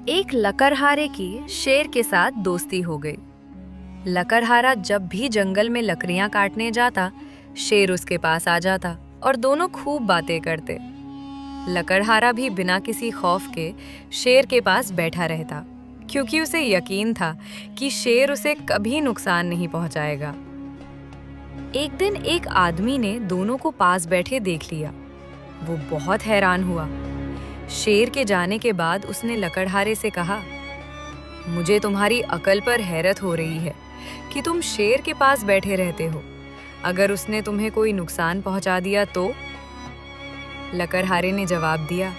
एक लकड़हारे की शेर के साथ दोस्ती हो गई। लकड़हारा जब भी जंगल में लकड़ियां काटने जाता, शेर उसके पास आ जाता और दोनों खूब बातें करते। लकड़हारा भी बिना किसी खौफ के शेर के पास बैठा रहता, क्योंकि उसे यकीन था कि शेर उसे कभी नुकसान नहीं पहुंचाएगा। एक दिन एक आदमी ने दोनों को पास बैठे देख लिया। वो बहुत हैरान हुआ। शेर के जाने के बाद उसने लकड़हारे से कहा, मुझे तुम्हारी अकल पर हैरत हो रही है कि तुम शेर के पास बैठे रहते हो। अगर उसने तुम्हें कोई नुकसान पहुंचा दिया तो? लकड़हारे ने जवाब दिया,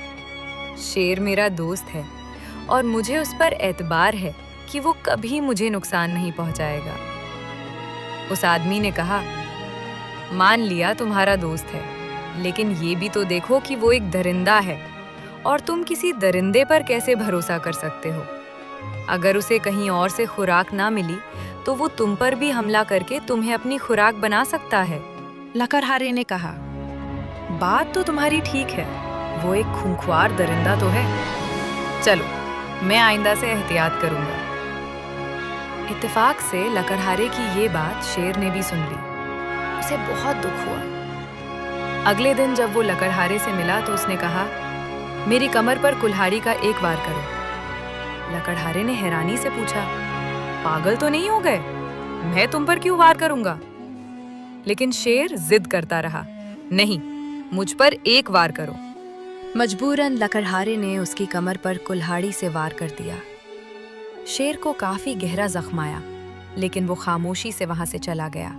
शेर मेरा दोस्त है और मुझे उस पर एतबार है कि वो कभी मुझे नुकसान नहीं पहुंचाएगा। उस आदमी ने कहा, मान लिया तुम्हारा दोस्त है, लेकिन ये भी तो देखो कि वो एक दरिंदा है और तुम किसी दरिंदे पर कैसे भरोसा कर सकते हो। अगर उसे कहीं और से खुराक ना मिली तो वो तुम पर भी हमला करके तुम्हें अपनी खुराक बना सकता है। लकड़हारे ने कहा, बात तो तुम्हारी ठीक है, वो एक खूंखार दरिंदा तो है। चलो, मैं आइंदा से एहतियात करूंगा। इत्तेफाक से लकड़हारे की ये बात शेर ने भी सुन ली। उसे बहुत दुख हुआ। अगले दिन जब वो लकड़हारे से मिला तो उसने कहा, मेरी कमर पर कुल्हाड़ी का एक वार करो। लकड़हारे ने हैरानी से पूछा, पागल तो नहीं हो गए? मैं तुम पर क्यों वार करूंगा? लेकिन शेर जिद करता रहा, नहीं, मुझ पर एक वार करो। मजबूरन लकड़हारे ने उसकी कमर पर कुल्हाड़ी से वार कर दिया। शेर को काफी गहरा जख्म आया, लेकिन वो खामोशी से वहां से चला गया।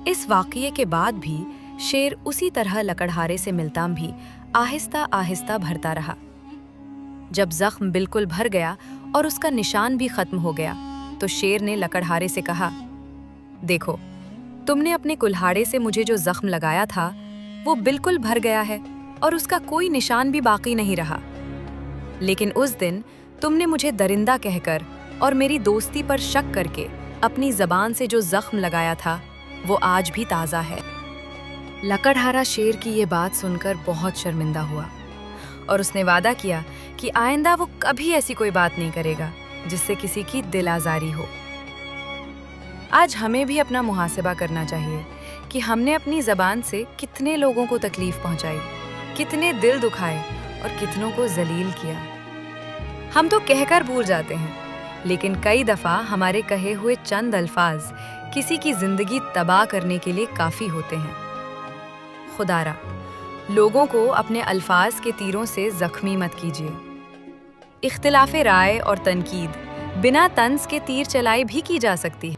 इस वाकये के बाद भी शेर उसी तरह लकड़हारे से मिलता भी आहिस्ता आहिस्ता भरता रहा। जब जख्म बिल्कुल भर गया और उसका निशान भी खत्म हो गया तो शेर ने लकड़हारे से कहा, देखो, तुमने अपने कुल्हाड़े से मुझे जो जख्म लगाया था वो बिल्कुल भर गया है और उसका कोई निशान भी बाकी नहीं रहा। लेकिन उस दिन तुमने मुझे दरिंदा कहकर और मेरी दोस्ती पर शक करके अपनी जबान से जो जख्म लगाया था वो आज भी ताज़ा है। लकड़हारा शेर की ये बात सुनकर बहुत शर्मिंदा हुआ और उसने वादा किया कि आइंदा वो कभी ऐसी कोई बात नहीं करेगा जिससे किसी की दिल आज़ारी हो। आज हमें भी अपना मुहासिबा करना चाहिए कि हमने अपनी ज़बान से कितने लोगों को तकलीफ पहुंचाई, कितने दिल दुखाए और कितनों को जलील किया। हम तो कहकर भूल जाते हैं, लेकिन कई दफ़ा हमारे कहे हुए चंद अल्फाज किसी की ज़िंदगी तबाह करने के लिए काफ़ी होते हैं। खुदारा, लोगों को अपने अल्फाज के तीरों से जख्मी मत कीजिए। इख्तिलाफ़े राय और तनकीद बिना तंज के तीर चलाई भी की जा सकती है।